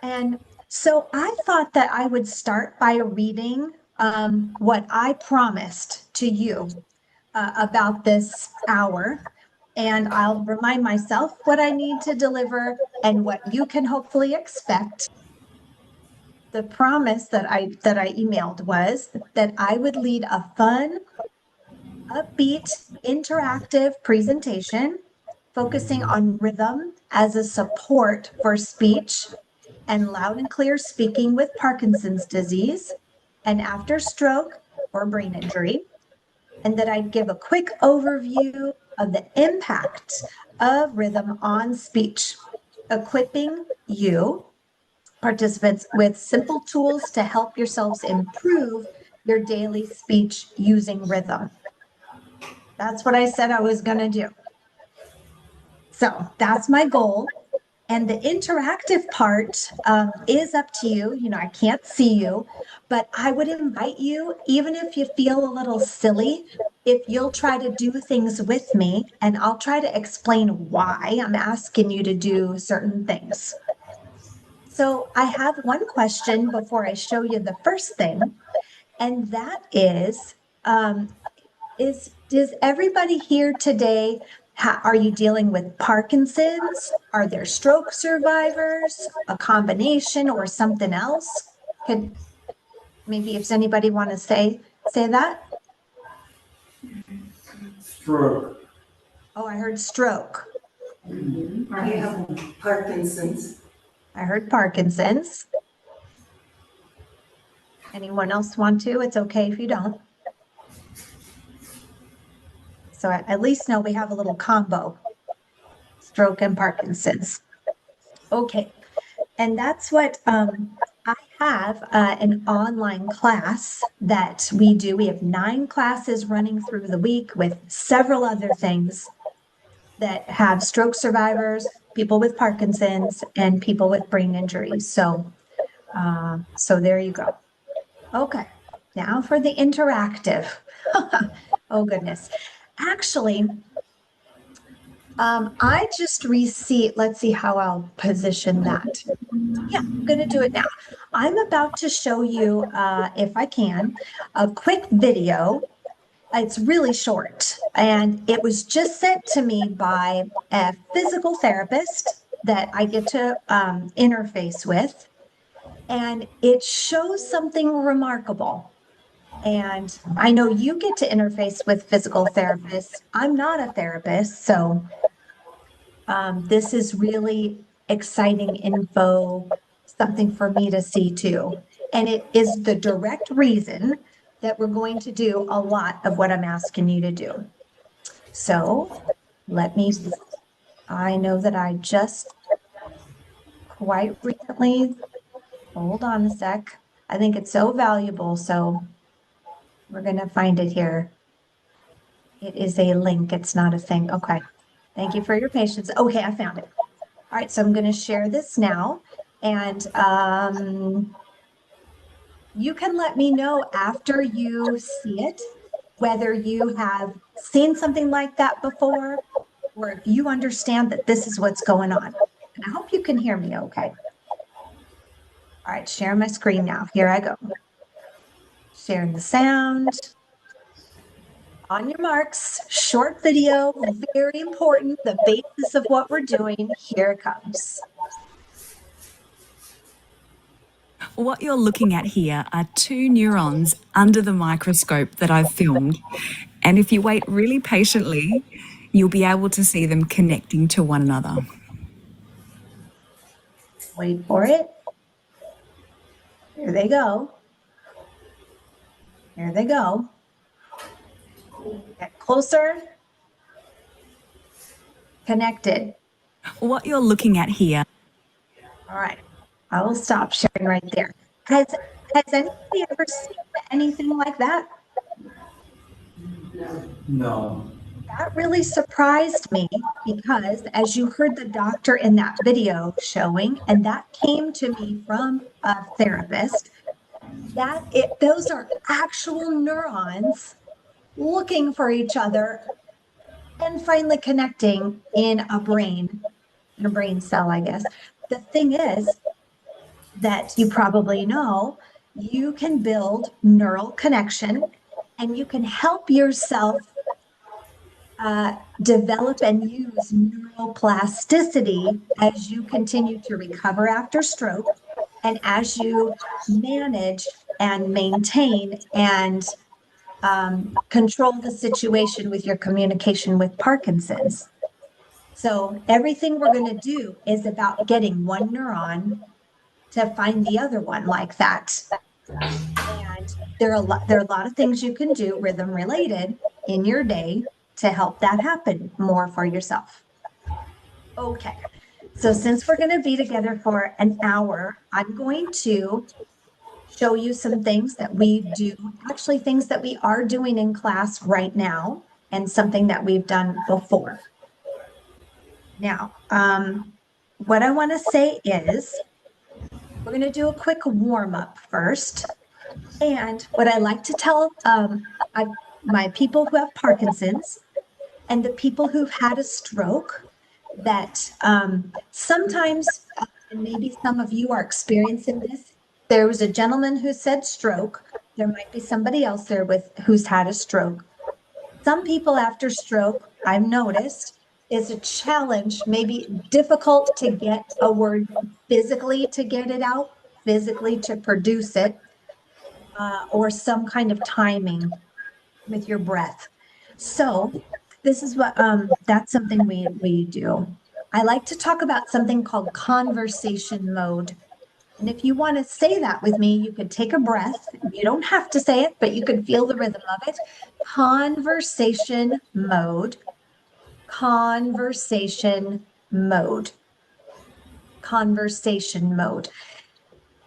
And so I thought that I would start by reading what I promised to you about this hour. And I'll remind myself what I need to deliver and what you can hopefully expect. The promise that I emailed was that I would lead a fun, upbeat, interactive presentation focusing on rhythm as a support for speech and loud and clear speaking with Parkinson's disease and after stroke or brain injury, and that I'd give a quick overview of the impact of rhythm on speech, equipping you, participants, with simple tools to help yourselves improve your daily speech using rhythm. That's what I said I was going to do. So that's my goal. And the interactive part is up to you. You know, I can't see you, but I would invite you, even if you feel a little silly, if you'll try to do things with me, and I'll try to explain why I'm asking you to do certain things. So I have one question before I show you the first thing, and that is everybody here today? Are you dealing with Parkinson's? Are there stroke survivors? A combination or something else? Could maybe if anybody want to say that? Stroke. Oh, I heard stroke. I have Parkinson's. I heard Parkinson's. Anyone else want to? It's okay if you don't. So I at least know we have a little combo, stroke and Parkinson's. Okay, and that's what I have an online class that we do. We have 9 classes running through the week with several other things that have stroke survivors, people with Parkinson's, and people with brain injuries. So there you go. Okay, now for the interactive. Oh goodness. Actually, I just received, let's see how I'll position that. Yeah, I'm going to do it now. I'm about to show you, if I can, a quick video. It's really short, and it was just sent to me by a physical therapist that I get to interface with, and it shows something remarkable. And I know you get to interface with physical therapists. I'm not a therapist, so this is really exciting info, something for me to see too. And it is the direct reason that we're going to do a lot of what I'm asking you to do. So I know that I just quite recently, hold on a sec. I think it's so valuable. So we're going to find it here. It is a link. It's not a thing. Okay. Thank you for your patience. Okay, I found it. All right, so I'm going to share this now, and you can let me know after you see it whether you have seen something like that before or if you understand that this is what's going on. And I hope you can hear me okay. All right, share my screen now. Here I go. Sharing the sound. On your marks, short video, very important, the basis of what we're doing. Here it comes. What you're looking at here are 2 neurons under the microscope that I've filmed. And if you wait really patiently, you'll be able to see them connecting to one another. Wait for it. Here they go. Here they go. Get closer. Connected. What you're looking at here. All right. I will stop sharing right there. Has anybody ever seen anything like that? No. That really surprised me because as you heard the doctor in that video showing, and that came to me from a therapist, those are actual neurons looking for each other and finally connecting in a brain cell, I guess. The thing is, that you probably know, you can build neural connection and you can help yourself develop and use neuroplasticity as you continue to recover after stroke and as you manage and maintain and control the situation with your communication with Parkinson's. So everything we're going to do is about getting one neuron to find the other one like that. And there are a lot of things you can do rhythm related in your day to help that happen more for yourself. Okay. So since we're going to be together for an hour, I'm going to show you some things that we do, actually things that we are doing in class right now and something that we've done before. Now, what I want to say is we're going to do a quick warm up first. And what I like to tell my people who have Parkinson's and the people who've had a stroke that sometimes, and maybe some of you are experiencing this, there was a gentleman who said stroke. There might be somebody else there who's had a stroke. Some people after stroke, I've noticed, is a challenge, maybe difficult to get a word physically to get it out, physically to produce it, or some kind of timing with your breath. So this is what that's something we do. I like to talk about something called conversation mode. And if you want to say that with me, you could take a breath. You don't have to say it, but you can feel the rhythm of it. Conversation mode. Conversation mode. Conversation mode.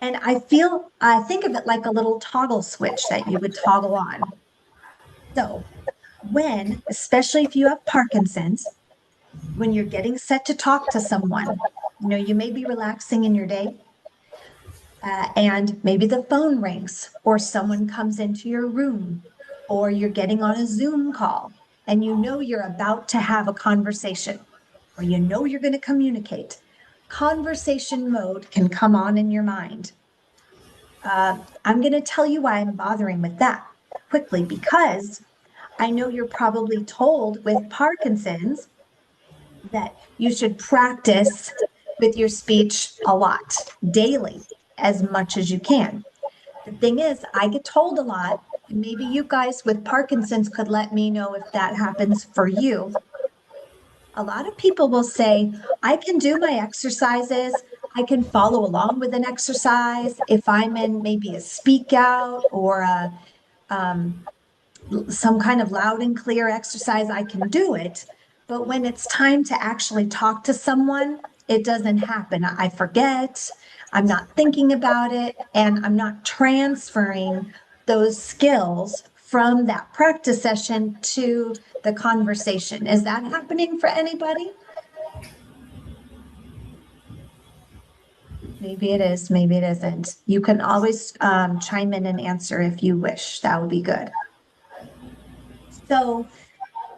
And I think of it like a little toggle switch that you would toggle on. So especially if you have Parkinson's, when you're getting set to talk to someone, you may be relaxing in your day, and maybe the phone rings or someone comes into your room or you're getting on a Zoom call and you're about to have a conversation or you're going to communicate. Conversation mode can come on in your mind. I'm going to tell you why I'm bothering with that quickly, because I know you're probably told with Parkinson's that you should practice with your speech a lot, daily, as much as you can. The thing is, I get told a lot, and maybe you guys with Parkinson's could let me know if that happens for you. A lot of people will say, I can do my exercises. I can follow along with an exercise. If I'm in maybe a speak out or some kind of loud and clear exercise, I can do it. But when it's time to actually talk to someone, it doesn't happen. I forget, I'm not thinking about it, and I'm not transferring those skills from that practice session to the conversation. Is that happening for anybody? Maybe it is, maybe it isn't. You can always chime in and answer if you wish. That would be good. So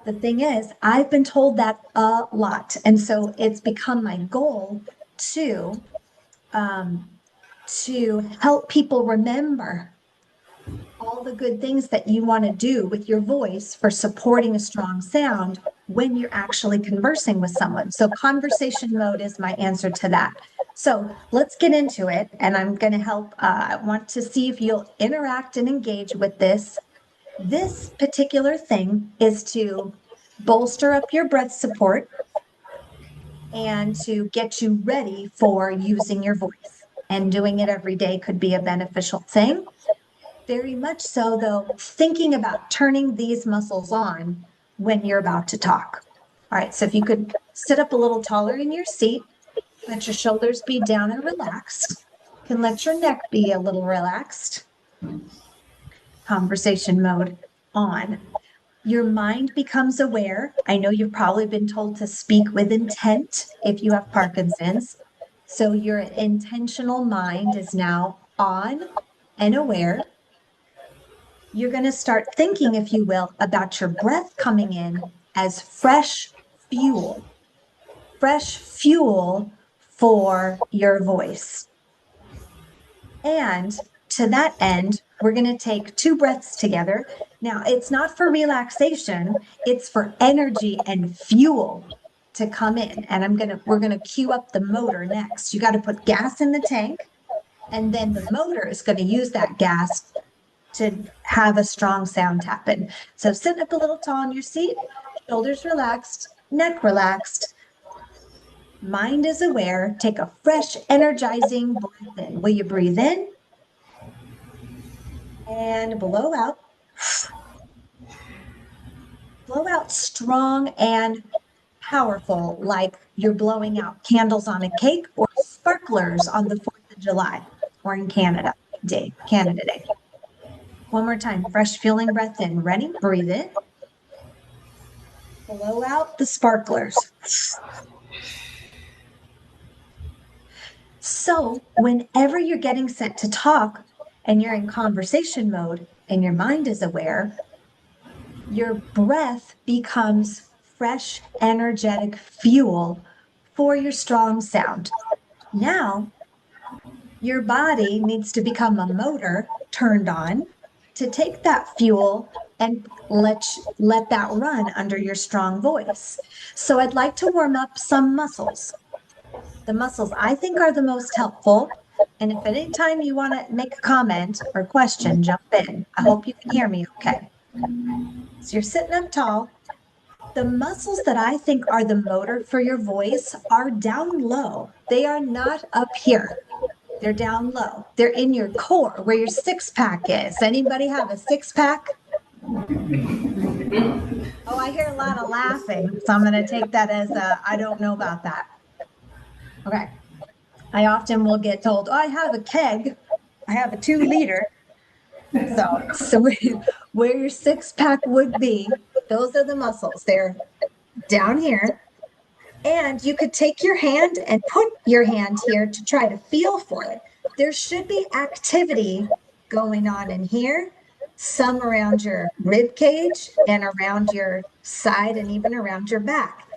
the thing is, I've been told that a lot. And so it's become my goal to help people remember all the good things that you want to do with your voice for supporting a strong sound when you're actually conversing with someone. So conversation mode is my answer to that. So let's get into it. And I'm going to help. I want to see if you'll interact and engage with this. This particular thing is to bolster up your breath support and to get you ready for using your voice. And doing it every day could be a beneficial thing. Very much so, though, thinking about turning these muscles on when you're about to talk. All right, so if you could sit up a little taller in your seat, let your shoulders be down and relaxed. You can let your neck be a little relaxed. Conversation mode on. Your mind becomes aware. I know you've probably been told to speak with intent if you have Parkinson's. So your intentional mind is now on and aware. You're going to start thinking, if you will, about your breath coming in as fresh fuel for your voice. And to that end, we're going to take 2 breaths together. Now, it's not for relaxation, it's for energy and fuel to come in. And we're going to cue up the motor next. You got to put gas in the tank, and then the motor is going to use that gas to have a strong sound happen. So sit up a little tall in your seat, shoulders relaxed, neck relaxed, mind is aware. Take a fresh, energizing breath in. Will you breathe in? And blow out. Blow out strong and powerful, like you're blowing out candles on a cake or sparklers on the 4th of July or in Canada Day. One more time, fresh feeling breath in. Ready? Breathe in. Blow out the sparklers. So whenever you're getting set to talk and you're in conversation mode and your mind is aware, your breath becomes fresh, energetic fuel for your strong sound. Now, your body needs to become a motor turned on to take that fuel and let that run under your strong voice. So I'd like to warm up some muscles. The muscles I think are the most helpful. And if at any time you want to make a comment or question, jump in. I hope you can hear me okay. So you're sitting up tall. The muscles that I think are the motor for your voice are down low. They are not up here. They're down low. They're in your core where your 6-pack is. Anybody have a 6-pack? Oh, I hear a lot of laughing. So I'm going to take that as I don't know about that. Okay. I often will get told, oh, I have a keg. I have a 2-liter. So where your 6-pack would be, those are the muscles. They're down here. And you could take your hand and put your hand here to try to feel for it. There should be activity going on in here, some around your rib cage and around your side and even around your back.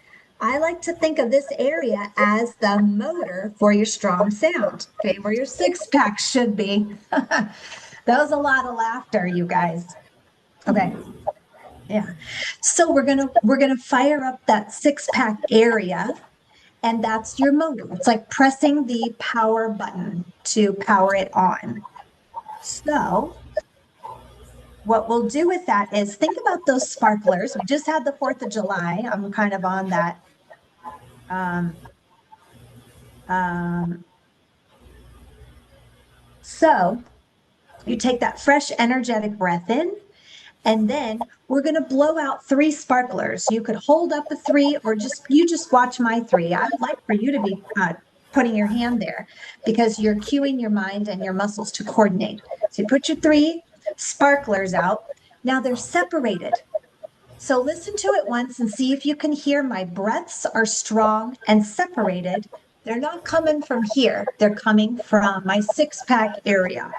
I like to think of this area as the motor for your strong sound, okay, where your 6-pack should be. That was a lot of laughter, you guys. Okay. Yeah. So we're gonna fire up that 6-pack area, and that's your motor. It's like pressing the power button to power it on. So what we'll do with that is think about those sparklers. We just had the 4th of July. I'm kind of on that. So you take that fresh, energetic breath in, and then we're going to blow out 3 sparklers. You could hold up a 3 or you just watch my 3. I would like for you to be putting your hand there because you're cueing your mind and your muscles to coordinate. So you put your 3 sparklers out. Now they're separated. So listen to it once and see if you can hear my breaths are strong and separated. They're not coming from here. They're coming from my 6-pack area.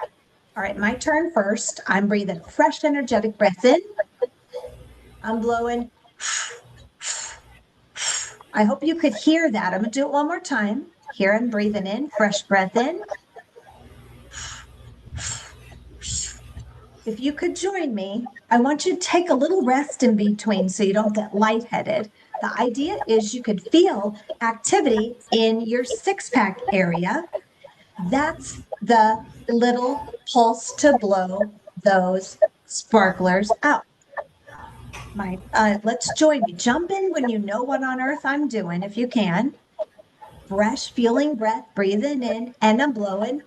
All right, my turn first. I'm breathing fresh, energetic breath in. I'm blowing. I hope you could hear that. I'm going to do it one more time. Here I'm breathing in, fresh breath in. If you could join me, I want you to take a little rest in between so you don't get lightheaded. The idea is you could feel activity in your 6-pack area. That's the little pulse to blow those sparklers out. Let's join me. Jump in when you know what on earth I'm doing, if you can. Fresh feeling breath, breathing in, and I'm blowing.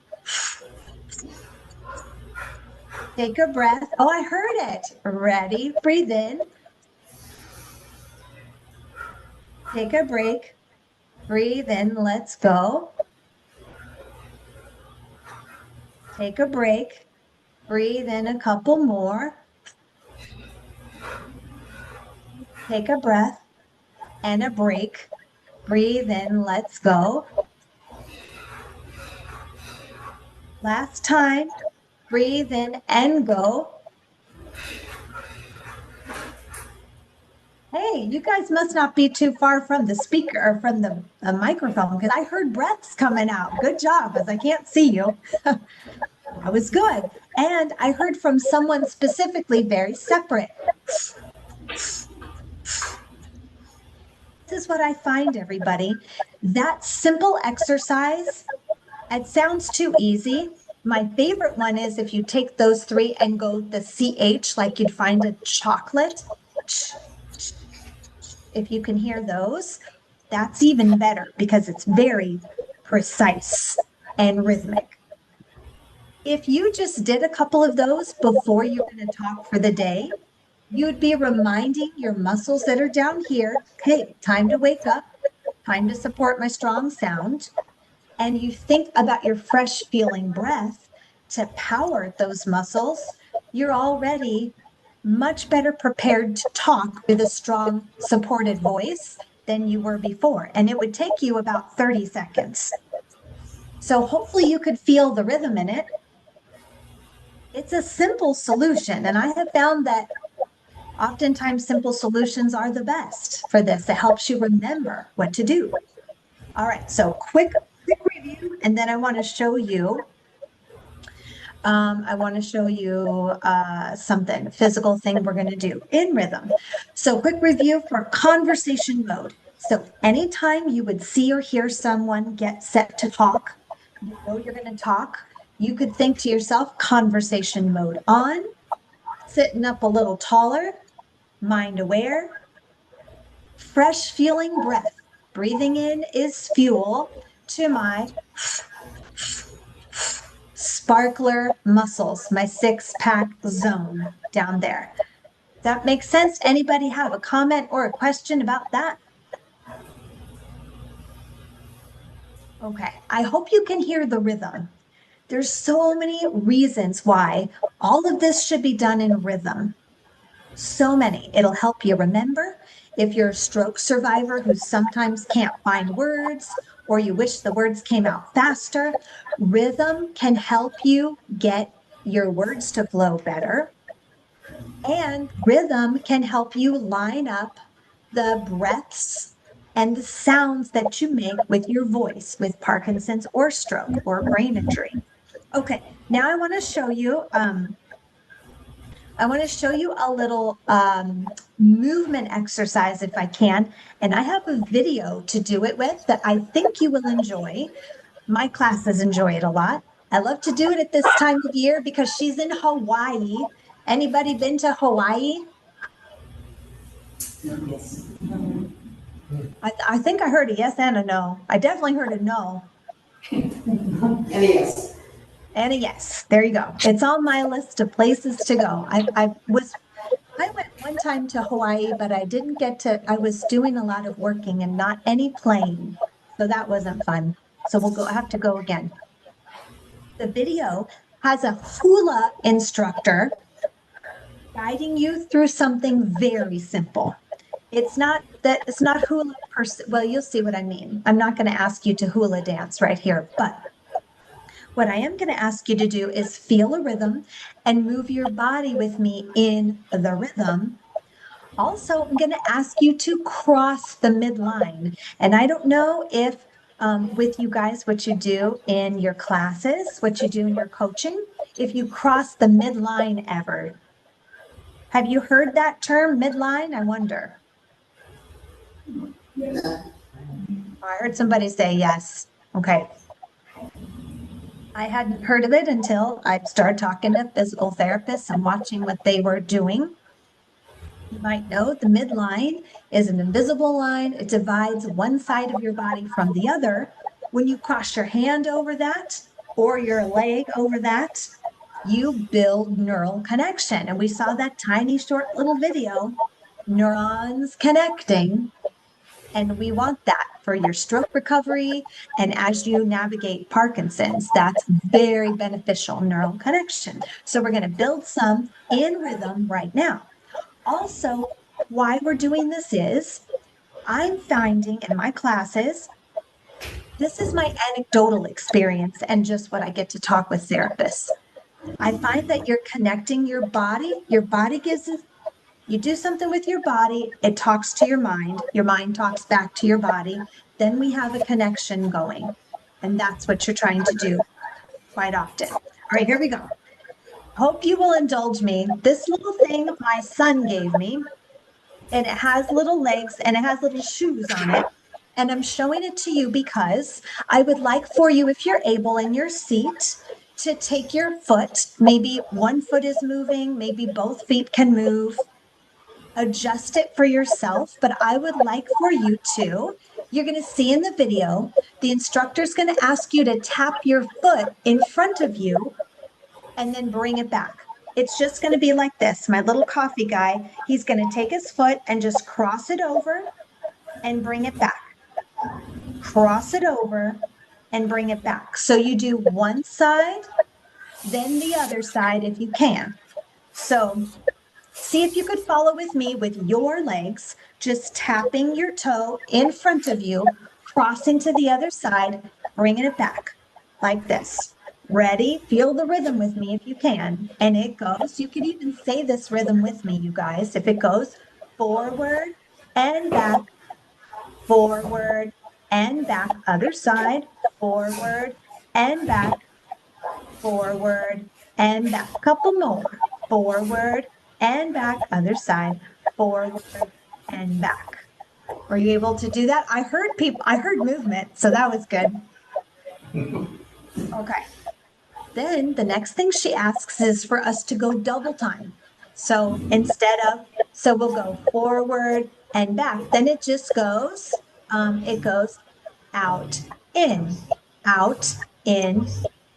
Take a breath. Oh, I heard it. Ready? Breathe in. Take a break. Breathe in. Let's go. Take a break. Breathe in a couple more. Take a breath and a break. Breathe in. Let's go. Last time. Breathe in and go. Hey, you guys must not be too far from the speaker or from the microphone because I heard breaths coming out. Good job, as I can't see you. That was good. And I heard from someone specifically very separate. This is what I find, everybody. That simple exercise, it sounds too easy. My favorite one is if you take those three and go the CH like you'd find a chocolate. If you can hear those, that's even better because it's very precise and rhythmic. If you just did a couple of those before you're going to talk for the day, you'd be reminding your muscles that are down here, hey, time to wake up, time to support my strong sound. And you think about your fresh feeling breath to power those muscles, you're already much better prepared to talk with a strong, supported voice than you were before. And it would take you about 30 seconds. So hopefully you could feel the rhythm in it. It's a simple solution. And I have found that oftentimes simple solutions are the best for this. It helps you remember what to do. All right, so quick review, and then I want to show you something, physical thing we're going to do in rhythm. So quick review for conversation mode. So anytime you would see or hear someone get set to talk, you know you're going to talk, you could think to yourself, conversation mode on, sitting up a little taller, mind aware, fresh feeling breath. Breathing in is fuel to my sparkler muscles, my 6-pack zone down there. That makes sense? Anybody have a comment or a question about that? Okay, I hope you can hear the rhythm. There's so many reasons why all of this should be done in rhythm. So many. It'll help you remember. If you're a stroke survivor who sometimes can't find words, or you wish the words came out faster, rhythm can help you get your words to flow better. And rhythm can help you line up the breaths and the sounds that you make with your voice with Parkinson's or stroke or brain injury. Okay, now I want to show you a little movement exercise if I can. And I have a video to do it with that I think you will enjoy. My classes enjoy it a lot. I love to do it at this time of year because she's in Hawaii. Anybody been to Hawaii? Yes. I think I heard a yes and a no. I definitely heard a no And yes. and a yes. There you go. It's on my list of places to go. I went one time to Hawaii, but I didn't get to, I was doing a lot of working and not any playing. So that wasn't fun. So we'll have to go again. The video has a hula instructor guiding you through something very simple. It's not hula well, you'll see what I mean. I'm not going to ask you to hula dance right here, but what I am going to ask you to do is feel a rhythm and move your body with me in the rhythm. Also, I'm going to ask you to cross the midline. And I don't know if with you guys, what you do in your classes, what you do in your coaching, if you cross the midline ever. Have you heard that term, midline? I wonder. I heard somebody say yes. Okay. I hadn't heard of it until I started talking to physical therapists and watching what they were doing. You might know the midline is an invisible line. It divides one side of your body from the other. When you cross your hand over that or your leg over that, you build neural connection. And we saw that tiny short little video, neurons connecting. And we want that for your stroke recovery. And as you navigate Parkinson's, that's very beneficial neural connection. So we're going to build some in rhythm right now. Also, why we're doing this is I'm finding in my classes, this is my anecdotal experience and just what I get to talk with therapists. I find that you're connecting your body gives us, you do something with your body, it talks to your mind talks back to your body, then we have a connection going. And that's what you're trying to do quite often. right, here we go. Hope you will indulge me. This little thing my son gave me, and it has little legs and it has little shoes on it. And I'm showing it to you because I would like for you, if you're able in your seat, to take your foot. Maybe one foot is moving, maybe both feet can move. Adjust it for yourself, but I would like for you to. You're going to see in the video, the instructor's going to ask you to tap your foot in front of you and then bring it back. It's just going to be like this. My little coffee guy, he's going to take his foot and just cross it over and bring it back. Cross it over and bring it back. So you do one side, then the other side if you can. So see if you could follow with me with your legs, just tapping your toe in front of you, crossing to the other side, bringing it back like this. Ready? Feel the rhythm with me if you can. And it goes, you could even say this rhythm with me, you guys. If it goes forward and back, forward and back, other side, forward and back, forward and back. Couple more. Forward and back, other side, forward and back. Were you able to do that? I heard movement, so that was good. Okay. Then the next thing she asks is for us to go double time. So we'll go forward and back. Then it just goes, it goes out, in, out, in,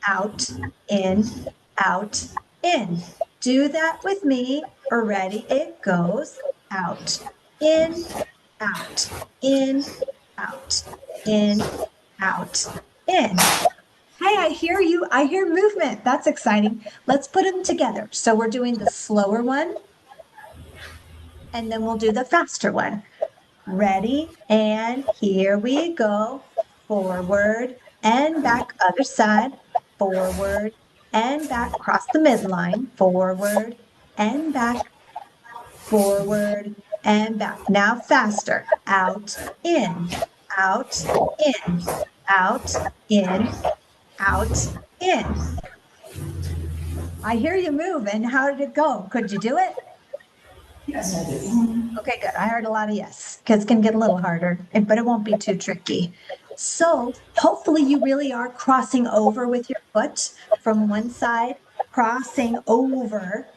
out, in, out, in. Do that with me. Ready? It goes out, in, out, in, out, in, out, in. Hey, I hear you. I hear movement. That's exciting. Let's put them together. So we're doing the slower one, and then we'll do the faster one. Ready? And here we go. Forward and back, other side. Forward and back, cross the midline. Forward and back, forward and back. Now faster. Out, in, out, in, out, in, out, in. I hear you moving. How did it go? Could you do it? Yes, I do. Okay, good. I heard a lot of yes, because it can get a little harder, but it won't be too tricky. So hopefully you really are crossing over with your foot from one side, crossing over.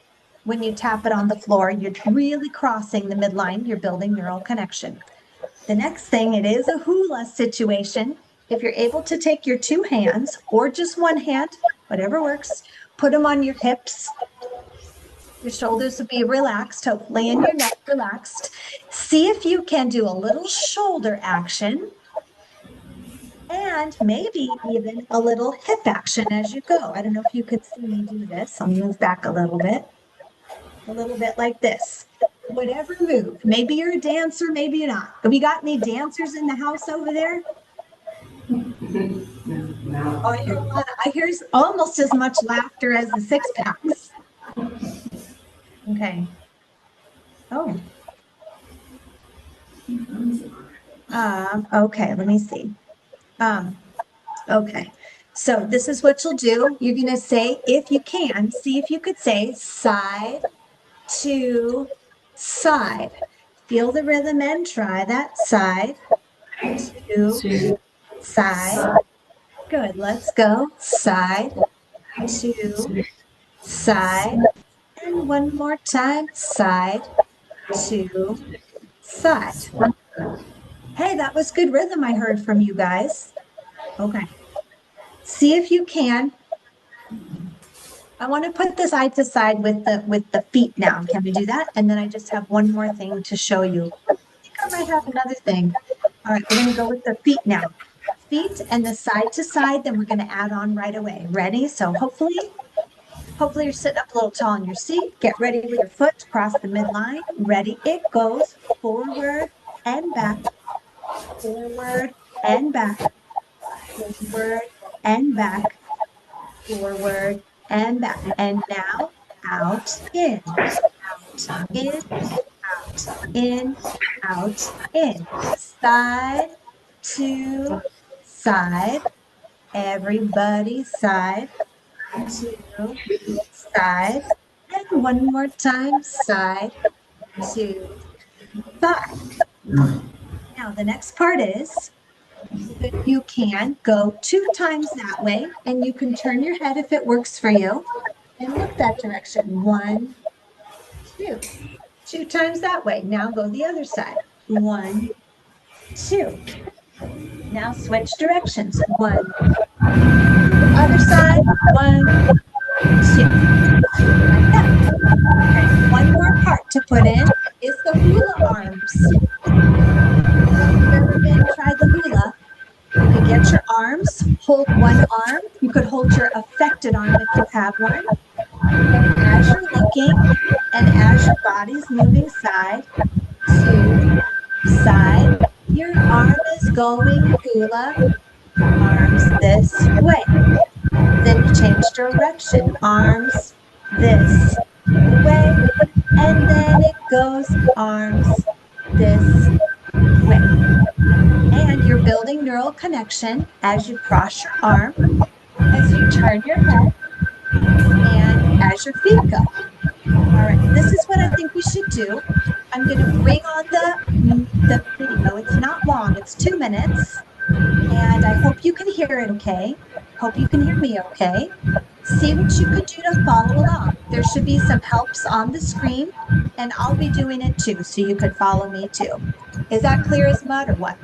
When you tap it on the floor, you're really crossing the midline. You're building neural connection. The next thing, it is a hula situation. If you're able to take your two hands or just one hand, whatever works, put them on your hips. Your shoulders will be relaxed, hopefully, and your neck relaxed. See if you can do a little shoulder action and maybe even a little hip action as you go. I don't know if you could see me do this. I'll move back a little bit like this. Whatever move. Maybe you're a dancer, maybe you're not. Have we got any dancers in the house over there? No. Oh, I hear almost as much laughter as the six packs. Okay. Oh. Okay, let me see. Okay. So this is what you'll do. You're going to say, if you can, see if you could say side to side. Feel the rhythm and try that. Side to side. Good. Let's go. Side to side. And one more time. Side to side. Hey, that was good rhythm I heard from you guys. Okay. See if you can. I want to put the side to side with the feet now. Can we do that? And then I just have one more thing to show you. I think I might have another thing. All right, we're going to go with the feet now. Feet and the side to side, then we're going to add on right away. Ready? So hopefully you're sitting up a little tall in your seat. Get ready with your foot to cross the midline. Ready? It goes forward and back, forward and back, forward and back, forward and back. And now out, in, out, in, out, in, out, in. Side to side. Everybody side two, side, and one more time, side, two, side. Now the next part is you can go 2 times that way, and you can turn your head if it works for you and look that direction. 1, 2. 2 times that way. Now go the other side. 1, 2. Now switch directions. 1, other side. 1, 2. Like that. Okay. One more part to put in is the hula arms. So if you've ever tried the hula, you could get your arms, hold one arm. You could hold your affected arm if you have one. And as you're looking and as your body's moving side to side, your arm is going hula arms this way. Then you change direction, arms this way. And then it goes arms this way. And you're building neural connection as you cross your arm, as you turn your head, and as your feet go. All right, this is what I think we should do. I'm going to bring on the video. It's not long, it's 2 minutes. And I hope you can hear it okay. Hope you can hear me okay. See what you could do to follow along. There should be some helps on the screen, and I'll be doing it too, so you could follow me too. Is that clear as mud or what?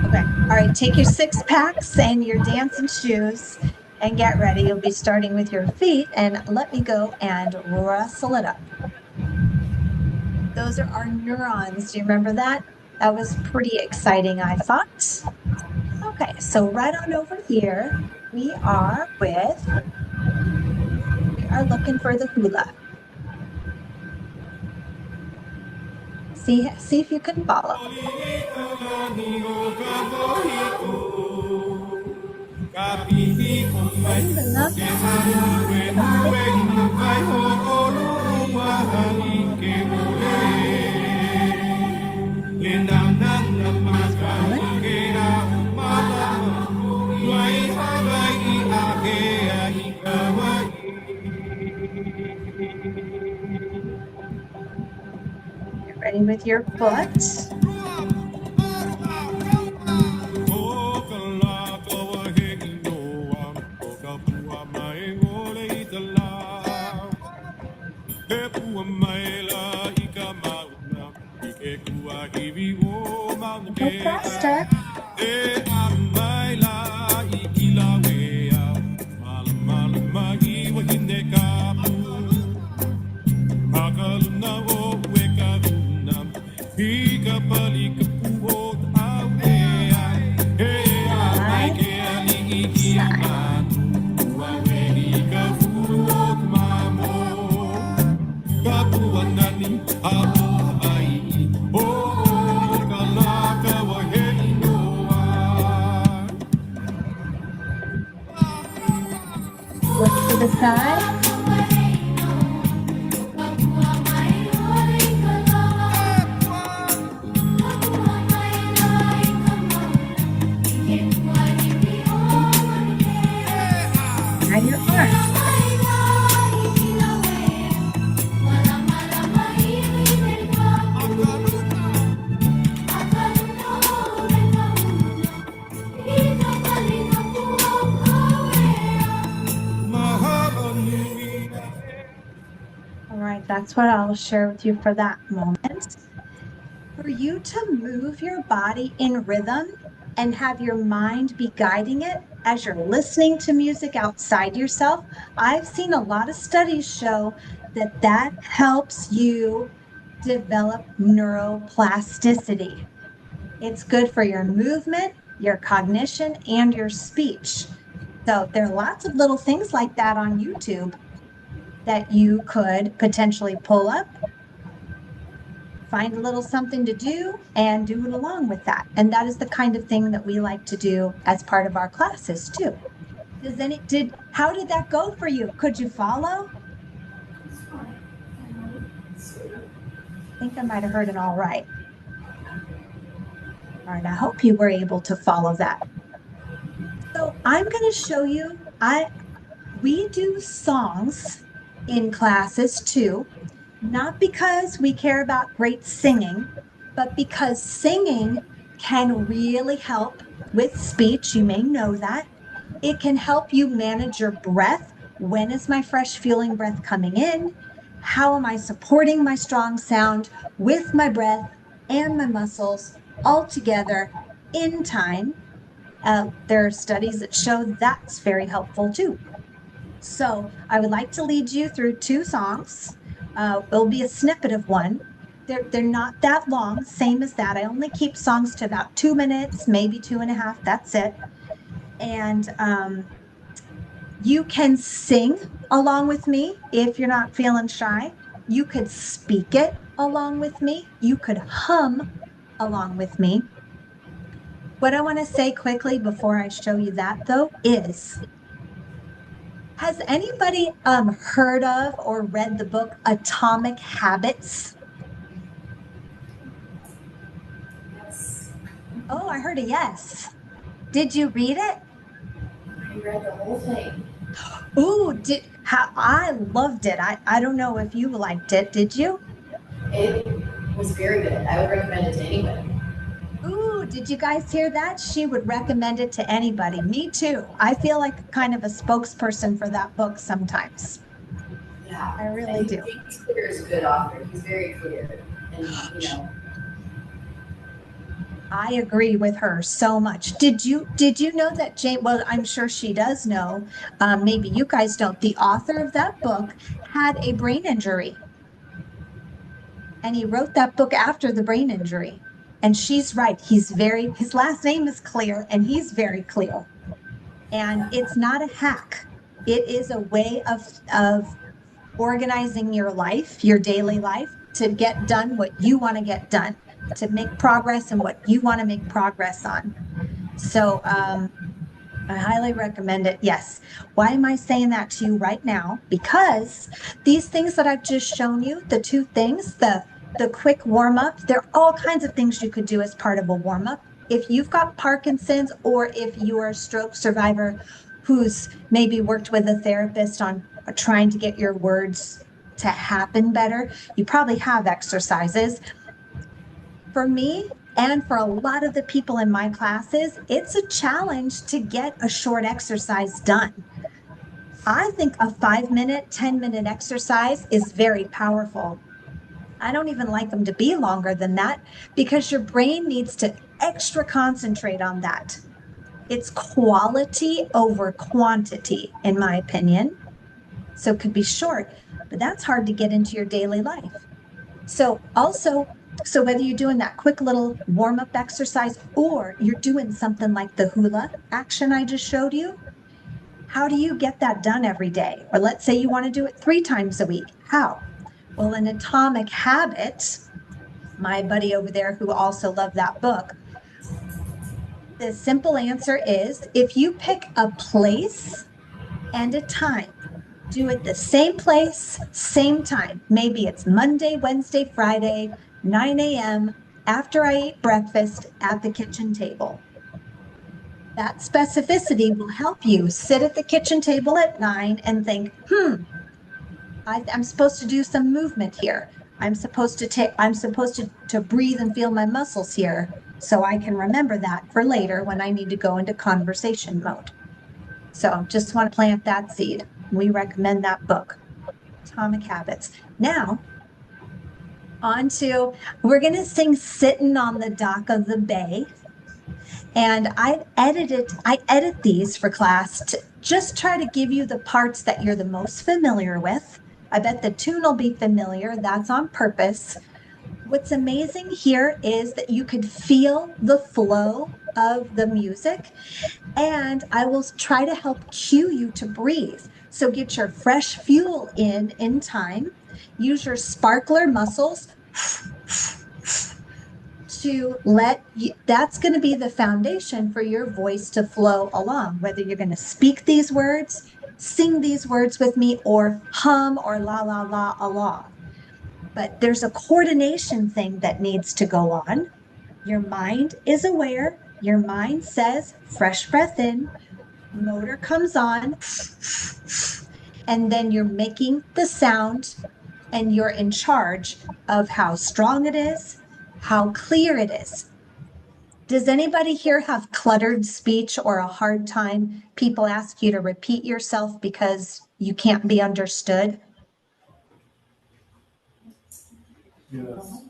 Okay, all right, take your 6-packs and your dancing shoes and get ready. You'll be starting with your feet, and let me go and rustle it up. Those are our neurons. Do you remember that? That was pretty exciting, I thought. Okay, so right on over here, we are looking for the hula. See if you can follow. Get ready with your foot. Go faster. Look to the side. And your arms. All right, that's what I'll share with you for that moment. For you to move your body in rhythm and have your mind be guiding it as you're listening to music outside yourself, I've seen a lot of studies show that that helps you develop neuroplasticity. It's good for your movement, your cognition, and your speech. So there are lots of little things like that on YouTube that you could potentially pull up, find a little something to do, and do it along with that. And that is the kind of thing that we like to do as part of our classes too. How did that go for you? Could you follow? I think I might have heard it all right. All right, I hope you were able to follow that. So I'm going to show you, We do songs in classes too, not because we care about great singing, but because singing can really help with speech. You may know that. It can help you manage your breath. When is my fresh feeling breath coming in? How am I supporting my strong sound with my breath and my muscles all together in time? There are studies that show that's very helpful too. So I would like to lead you through two songs. It'll be a snippet of one. They're not that long, same as that. I only keep songs to about 2 minutes, maybe 2.5. That's it. And you can sing along with me if you're not feeling shy. You could speak it along with me. You could hum along with me. What I want to say quickly before I show you that, though, is has anybody heard of or read the book Atomic Habits? Yes. Oh, I heard a yes. Did you read it? I read the whole thing. Ooh, I loved it. I don't know if you liked it. Did you? It was very good. I would recommend it to anybody. Ooh, did you guys hear that? She would recommend it to anybody. Me too. I feel like kind of a spokesperson for that book sometimes. Yeah. I really And do. James Clear is a good author. He's very clear. And, I agree with her so much. Did you know that Jane? Well, I'm sure she does know. Maybe you guys don't. The author of that book had a brain injury, and he wrote that book after the brain injury. And she's right. His last name is Clear, and he's very clear. And it's not a hack. It is a way of organizing your life, your daily life, to get done what you want to get done, to make progress in what you want to make progress on. So I highly recommend it. Yes. Why am I saying that to you right now? Because these things that I've just shown you, the two things, the quick warm up, there are all kinds of things you could do as part of a warm up. If you've got Parkinson's or if you are a stroke survivor who's maybe worked with a therapist on trying to get your words to happen better, you probably have exercises. For me, and for a lot of the people in my classes, it's a challenge to get a short exercise done. I think a 5 minute, 10-minute exercise is very powerful. I don't even like them to be longer than that because your brain needs to extra concentrate on that. It's quality over quantity, in my opinion. So it could be short, but that's hard to get into your daily life. So whether you're doing that quick little warm up exercise or you're doing something like the hula action I just showed you, how do you get that done every day? Or let's say you want to do it 3 times a week. How? Well, in Atomic Habits, my buddy over there who also loved that book, the simple answer is if you pick a place and a time, do it the same place, same time. Maybe it's Monday, Wednesday, Friday, 9 a.m. after I eat breakfast at the kitchen table. That specificity will help you sit at the kitchen table at 9 and think, I'm supposed to do some movement here. I'm supposed to breathe and feel my muscles here so I can remember that for later when I need to go into conversation mode. So just want to plant that seed. We recommend that book, Atomic Habits. Now, we're going to sing Sitting on the Dock of the Bay. And I edit these for class to just try to give you the parts that you're the most familiar with. I bet the tune will be familiar. That's on purpose. What's amazing here is that you could feel the flow of the music, and I will try to help cue you to breathe. So get your fresh fuel in time. Use your sparkler muscles to that's going to be the foundation for your voice to flow along, whether you're going to speak these words, sing these words with me, or hum or la la la along. But there's a coordination thing that needs to go on. Your mind is aware. Your mind says fresh breath in, motor comes on, And then you're making the sound and you're in charge of how strong it is, how clear it is. Does anybody here have cluttered speech or a hard time? People ask you to repeat yourself because you can't be understood. Yes.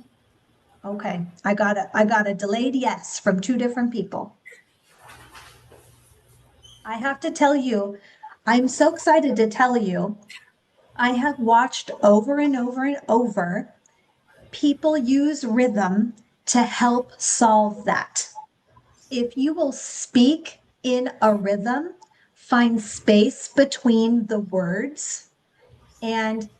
Okay, I got a delayed yes from two different people. I have to tell you, I'm so excited to tell you, I have watched over and over and over people use rhythm to help solve that. If you will speak in a rhythm, find space between the words, and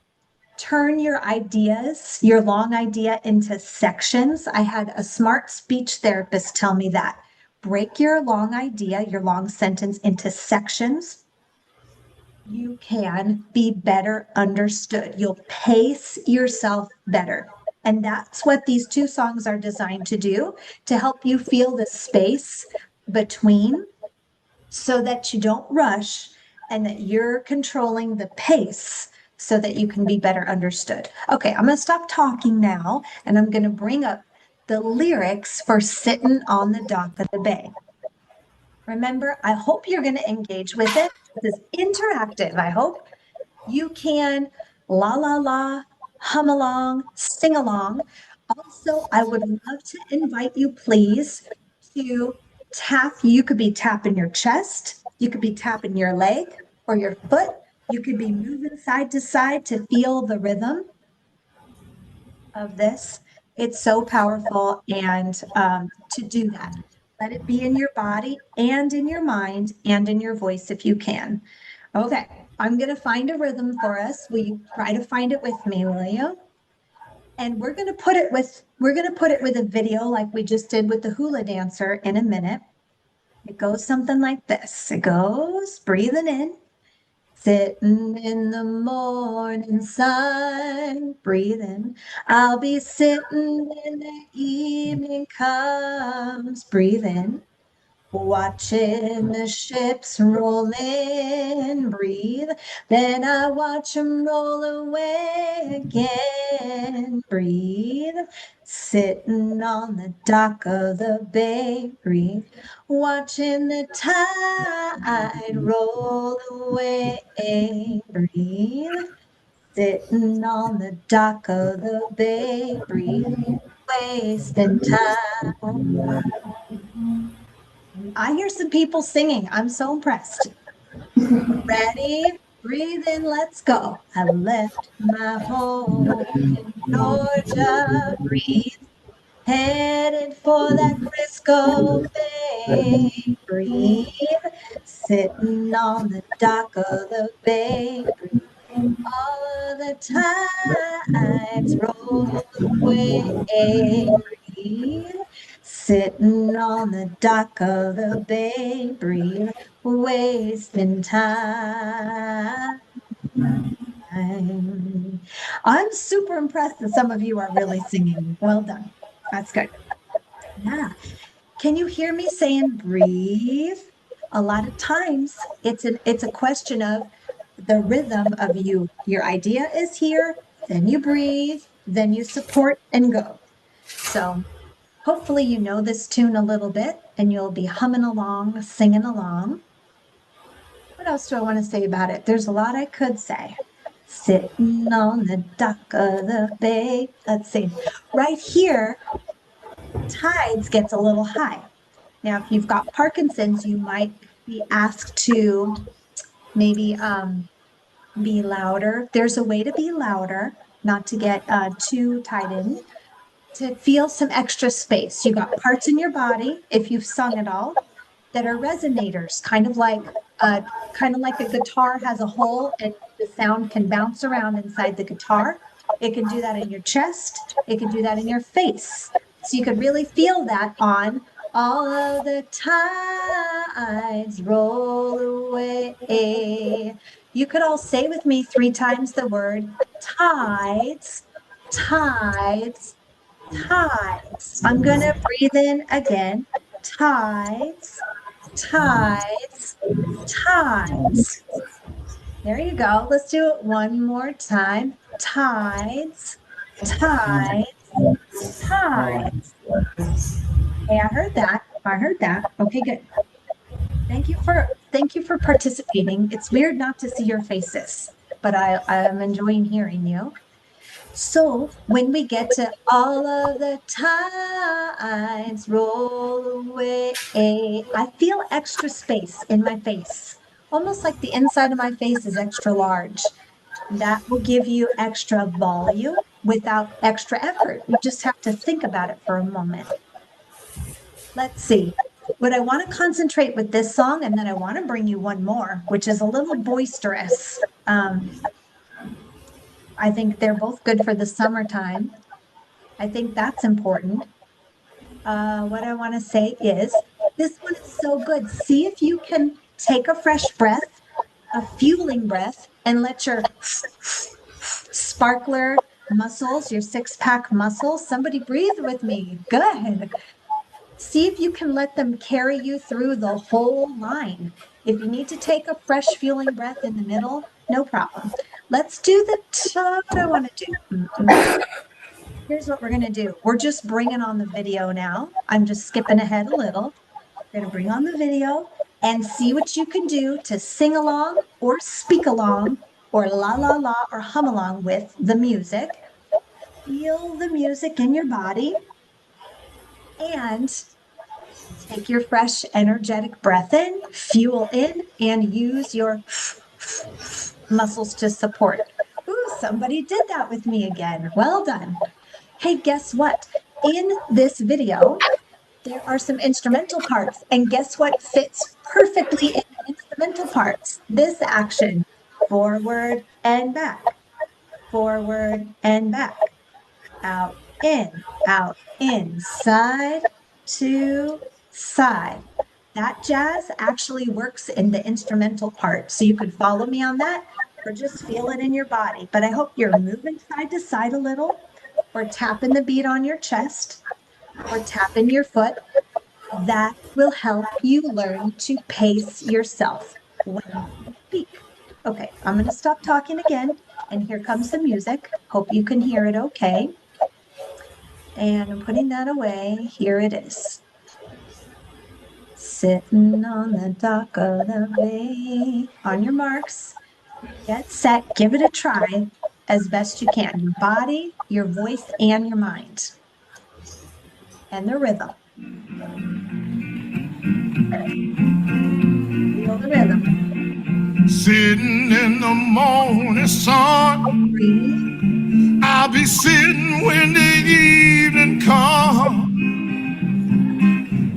turn your ideas, your long idea, into sections. I had a smart speech therapist tell me that. Break your long idea, your long sentence into sections. You can be better understood. You'll pace yourself better. And that's what these two songs are designed to do, to help you feel the space between so that you don't rush and that you're controlling the pace so that you can be better understood. Okay, I'm going to stop talking now and I'm going to bring up the lyrics for Sittin' on the Dock of the Bay. Remember, I hope you're going to engage with it. This is interactive. I hope you can la la la, hum along, sing along. Also, I would love to invite you, please, to tap. You could be tapping your chest, you could be tapping your leg or your foot, you could be moving side to side to feel the rhythm of this. It's so powerful. And to do that, let it be in your body and in your mind and in your voice if you can. Okay, I'm going to find a rhythm for us. Will you try to find it with me, will you? And we're going to put it with a video like we just did with the hula dancer in a minute. It goes something like this. It goes breathing in, sitting in the morning sun, breathing. I'll be sitting when the evening comes, breathing. Watching the ships roll in, breathe. Then I watch them roll away again, breathe. Sitting on the dock of the bay, breathe. Watching the tide roll away, breathe. Sitting on the dock of the bay, breathe. Wasting time. I hear some people singing. I'm so impressed. Ready? Breathe in, let's go. I left my home in Georgia. Breathe. Headed for that Frisco Bay. Breathe. Sitting on the dock of the bay. Breathe. All of the tides roll away. Breathe. Sitting on the dock of the bay, breathe, wasting time. I'm super impressed that some of you are really singing. Well done. That's good. Yeah. Can you hear me saying breathe? A lot of times it's a question of the rhythm of you. Your idea is here, then you breathe, then you support and go. So hopefully you know this tune a little bit and you'll be humming along, singing along. What else do I want to say about it? There's a lot I could say. Sitting on the dock of the bay. Let's see. Right here, tides gets a little high. Now, if you've got Parkinson's, you might be asked to maybe be louder. There's a way to be louder, not to get too tied in, to feel some extra space. You got parts in your body, if you've sung at all, that are resonators, kind of like a guitar has a hole and the sound can bounce around inside the guitar. It can do that in your chest. It can do that in your face. So you could really feel that on all of the tides roll away. You could all say with me 3 times the word tides, tides, tides. I'm going to breathe in again. Tides, tides, tides. There you go. Let's do it one more time. Tides, tides, tides. Hey, I heard that. I heard that. Okay, good. Thank you for participating. It's weird not to see your faces, but I'm enjoying hearing you. So when we get to all of the tides roll away, I feel extra space in my face, almost like the inside of my face is extra large. That will give you extra volume without extra effort. You just have to think about it for a moment. Let's see. What I want to concentrate with this song, and then I want to bring you one more, which is a little boisterous. I think they're both good for the summertime. I think that's important. What I want to say is this one is so good. See if you can take a fresh breath, a fueling breath, and let your sparkler muscles, your six-pack muscles, somebody breathe with me. Good. See if you can let them carry you through the whole line. If you need to take a fresh fueling breath in the middle, no problem. Let's do what I want to do. Here's what we're going to do. We're just bringing on the video now. I'm just skipping ahead a little. We're going to bring on the video and see what you can do to sing along or speak along or la la la or hum along with the music. Feel the music in your body and take your fresh, energetic breath in, fuel in, and use your muscles to support. Ooh, somebody did that with me again. Well done. Hey, guess what? In this video, there are some instrumental parts, and guess what fits perfectly in the instrumental parts? This action, forward and back, forward and back, out, in, side to side. That jazz actually works in the instrumental part, so you could follow me on that or just feel it in your body. But I hope you're moving side to side a little, or tapping the beat on your chest, or tapping your foot. That will help you learn to pace yourself when you speak. Okay, I'm going to stop talking again, and here comes the music. Hope you can hear it okay. And I'm putting that away. Here it is. Sitting on the dock of the bay. On your marks, get set, give it a try as best you can. Your body, your voice, and your mind. And the rhythm. Feel the rhythm. Sitting in the morning sun, Breathe. I'll be sitting when the evening comes,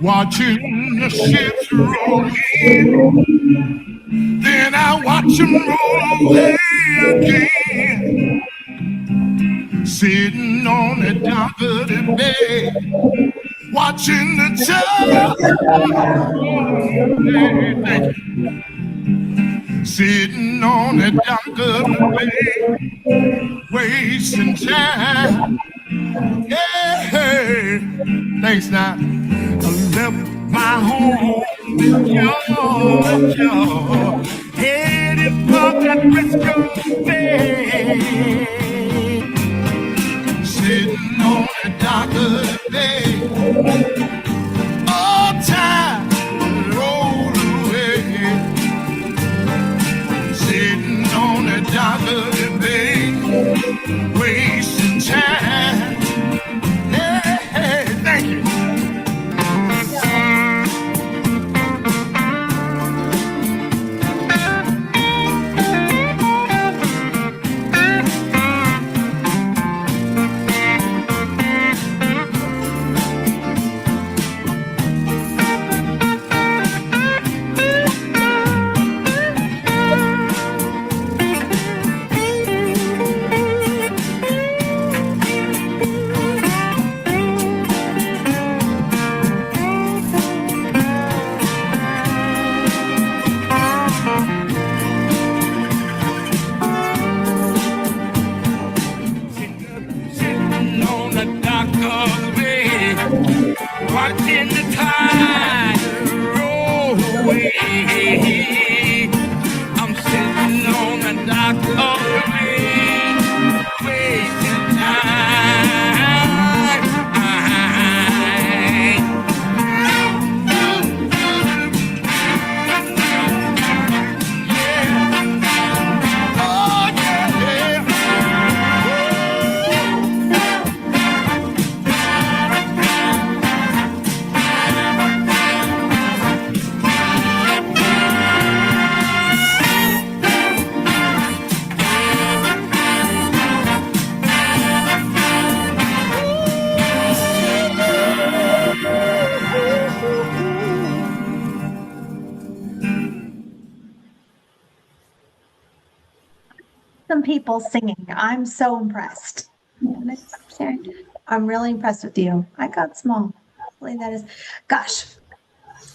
watching the ships roll in, then I watch them roll away again. Sitting on the dock of the bay, watching the child. Sitting on the dock of the bay, wasting time. Yeah, thanks now. I left my home in Georgia, headed for that Frisco Bay. Sitting on the dock of the bay, all time roll away. Sitting on the dock of the bay, wasting time. Hey, thank you. some people singing. I'm so impressed. Can I stop sharing? I'm really impressed with you. I got small. Hopefully that is, gosh,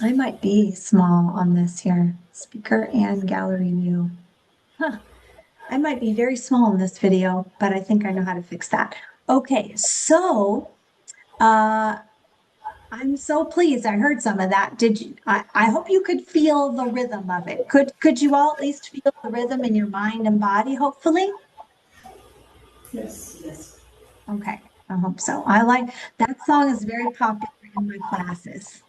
I might be small on this here. Speaker and gallery view. Huh. I might be very small in this video, but I think I know how to fix that. Okay, so I'm so pleased I heard some of that. Did you? I hope you could feel the rhythm of it. Could you all at least feel the rhythm in your mind and body, hopefully? Yes, yes. Okay, I hope so. I like that song is very popular in my classes.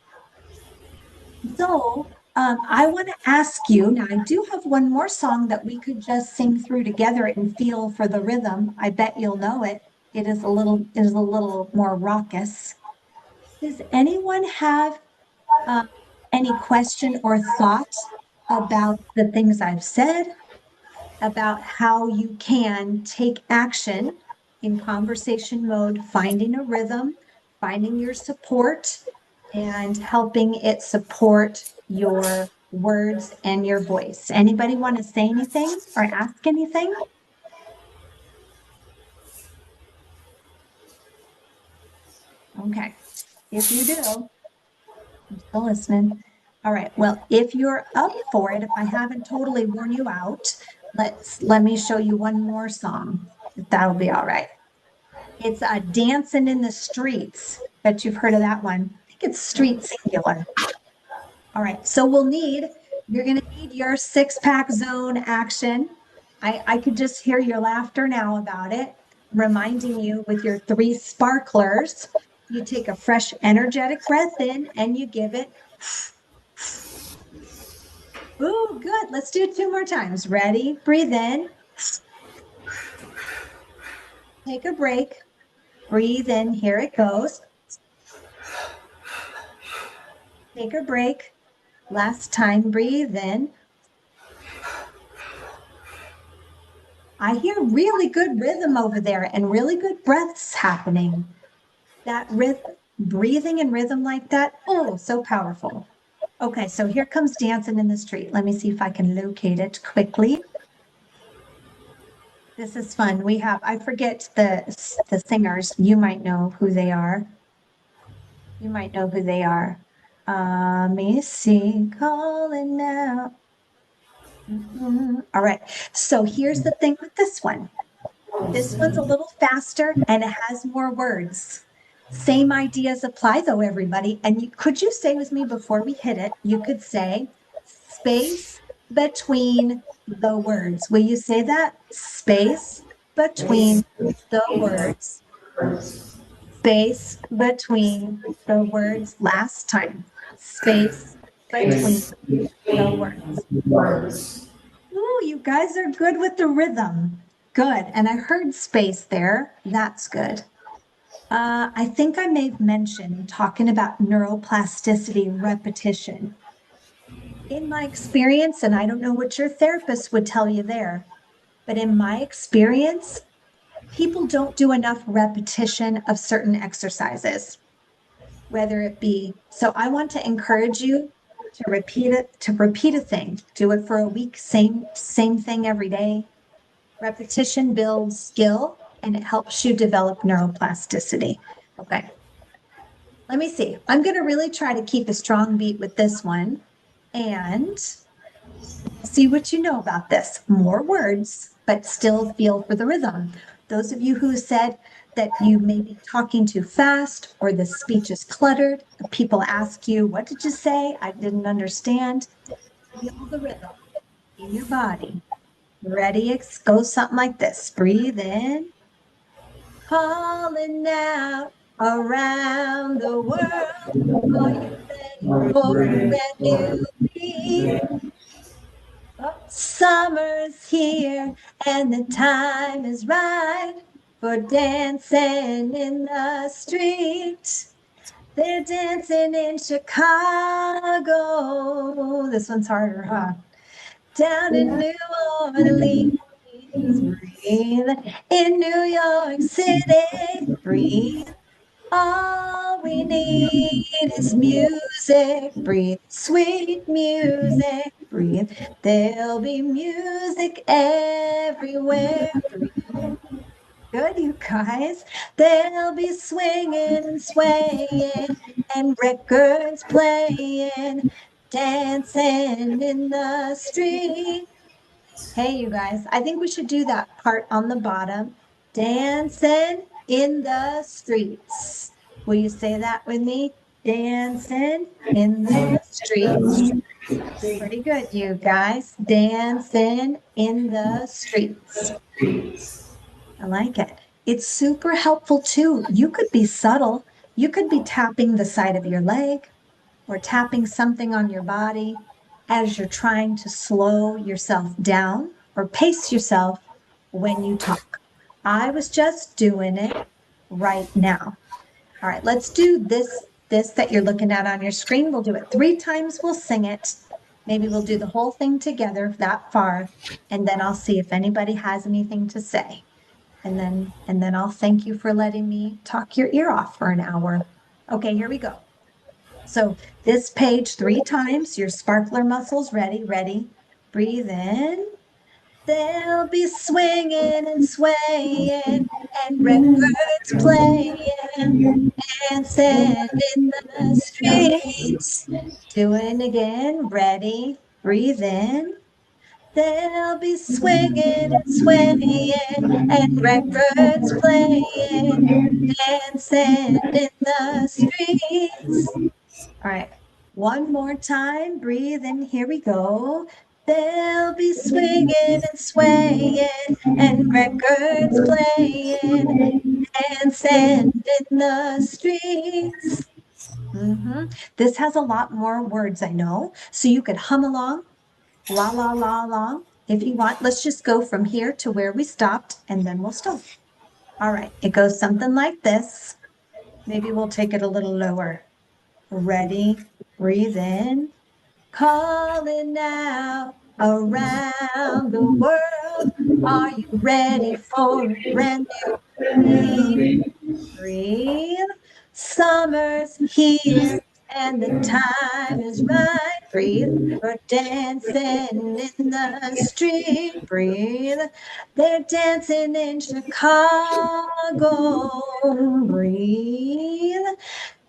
So I want to ask you now, I do have one more song that we could just sing through together and feel for the rhythm. I bet you'll know it. It is a little more raucous. Does anyone have um, any question or thought about the things I've said, about how you can take action in conversation mode, finding a rhythm, finding your support, and helping it support your words and your voice? Anybody want to say anything or ask anything? Okay. If you do, I'm still listening. All right. Well, if you're up for it, if I haven't totally worn you out, let me show you one more song. If that'll be all right. It's Dancing in the Streets. Bet you've heard of that one. I think it's street singular. All right. So you're going to need your six-pack zone action. I could just hear your laughter now about it, reminding you with your three sparklers. You take a fresh, energetic breath in and you give it. Ooh, good. Let's do it two more times. Ready? Breathe in. Take a break. Breathe in. Here it goes. Take a break. Last time, breathe in. I hear really good rhythm over there and really good breaths happening. That breathing and rhythm like that, oh, so powerful. Okay, so here comes Dancing in the Street. Let me see if I can locate it quickly. This is fun. I forget the singers. You might know who they are. You might know who they are. Let me see, calling now. All right. So here's the thing with this one. This one's a little faster and it has more words. Same ideas apply though, everybody. And could you say with me before we hit it, you could say space between the words. Will you say that? Space between the words. Space between the words. Last time. Space between the words. Ooh, you guys are good with the rhythm. Good. And I heard space there. That's good. I think I may have mentioned talking about neuroplasticity repetition. In my experience, and I don't know what your therapist would tell you there, but in my experience, people don't do enough repetition of certain exercises, whether it be. So I want to encourage you to repeat a thing. Do it for a week, same thing every day. Repetition builds skill and it helps you develop neuroplasticity. Okay. Let me see. I'm going to really try to keep a strong beat with this one and see what you know about this. More words, but still feel for the rhythm. Those of you who said that you may be talking too fast or the speech is cluttered, people ask you, what did you say? I didn't understand. Feel the rhythm in your body. Ready? It goes something like this. Breathe in. Calling out around the world. Are you ready for a brand new beat? Oh, summer's here and the time is right for dancing in the street. They're dancing in Chicago. This one's harder, huh? Down in New Orleans, breathe. In New York City, breathe. All we need is music, breathe. Sweet music, breathe. There'll be music everywhere, breathe. Good, you guys. They'll be swinging and swaying and records playing, dancing in the street. Hey, you guys, I think we should do that part on the bottom. Dancing in the streets. Will you say that with me? Dancing in the streets. Pretty good, you guys. Dancing in the streets. I like it. It's super helpful too. You could be subtle. You could be tapping the side of your leg or tapping something on your body as you're trying to slow yourself down or pace yourself when you talk. I was just doing it right now. All right, let's do this that you're looking at on your screen. We'll do it 3 times. We'll sing it. Maybe we'll do the whole thing together that far, and then I'll see if anybody has anything to say. And then I'll thank you for letting me talk your ear off for an hour. Okay, here we go. So this page 3 times, your sparkler muscles ready, ready. Breathe in. They'll be swinging and swaying and records playing, dancing in the streets. Doing again, ready, breathe in. They'll be swinging and swaying and records playing, dancing in the streets. All right, one more time. Breathe in. Here we go. They'll be swinging and swaying and records playing, dancing in the streets. This has a lot more words, I know. So you could hum along, la, la, la, along. If you want, let's just go from here to where we stopped and then we'll stop. All right, it goes something like this. Maybe we'll take it a little lower. Ready? Breathe in. Calling out around the world. Are you ready for a brand new day? Breathe. Summer's here and the time is right. Breathe. We're dancing in the street. Breathe. They're dancing in Chicago. Breathe.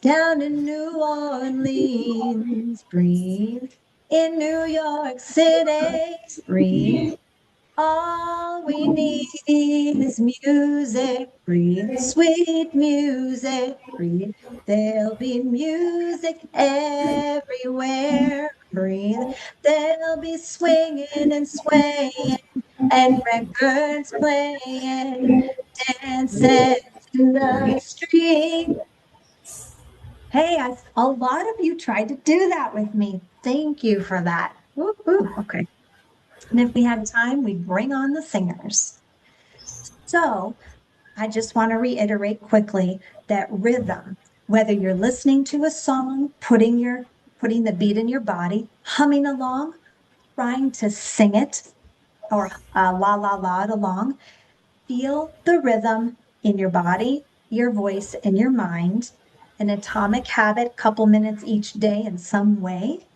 Down in New Orleans, breathe. In New York City, breathe. All we need is music, breathe. Sweet music, breathe. There'll be music everywhere, breathe. There'll be swinging and swaying and records playing, dancing in the street. Hey, a lot of you tried to do that with me. Thank you for that. Woo-hoo. Okay. And if we had time, we'd bring on the singers. So I just want to reiterate quickly that rhythm, whether you're listening to a song, putting the beat in your body, humming along, trying to sing it, or la la la it along, feel the rhythm in your body, your voice, and your mind. An atomic habit, couple minutes each day in some way,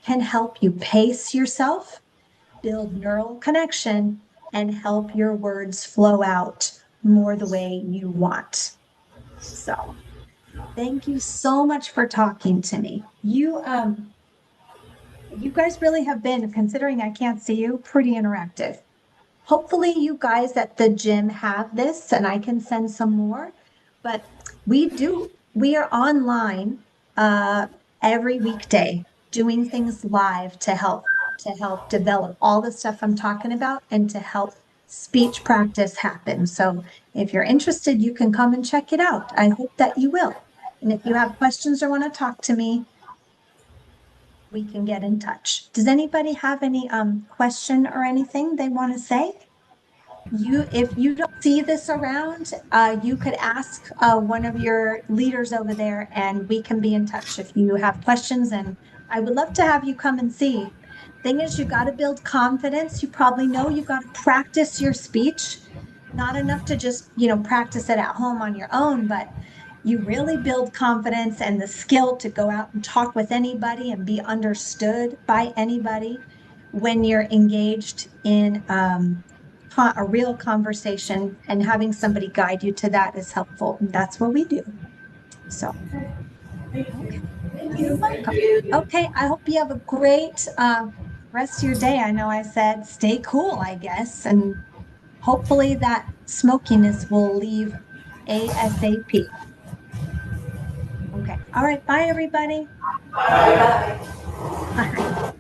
can help you pace yourself, build neural connection, and help your words flow out more the way you want. So thank you so much for talking to me. You guys really have been, considering I can't see you, pretty interactive. Hopefully you guys at the gym have this and I can send some more, but we are online every weekday doing things live to help develop all the stuff I'm talking about and to help speech practice happen. So if you're interested, you can come and check it out. I hope that you will. And if you have questions or want to talk to me, we can get in touch. Does anybody have any question or anything they want to say? If you don't see this around, you could ask one of your leaders over there and we can be in touch if you have questions. And I would love to have you come and see. Thing is, you got to build confidence. You probably know you got to practice your speech. Not enough to just, practice it at home on your own, but you really build confidence and the skill to go out and talk with anybody and be understood by anybody. when you're engaged in a real conversation, and having somebody guide you to that is helpful. And that's what we do. So, okay, you're welcome. Okay, I hope you have a great rest of your day. I know I said stay cool, I guess, and hopefully that smokiness will leave ASAP. Okay, all right, bye everybody. Bye. All right.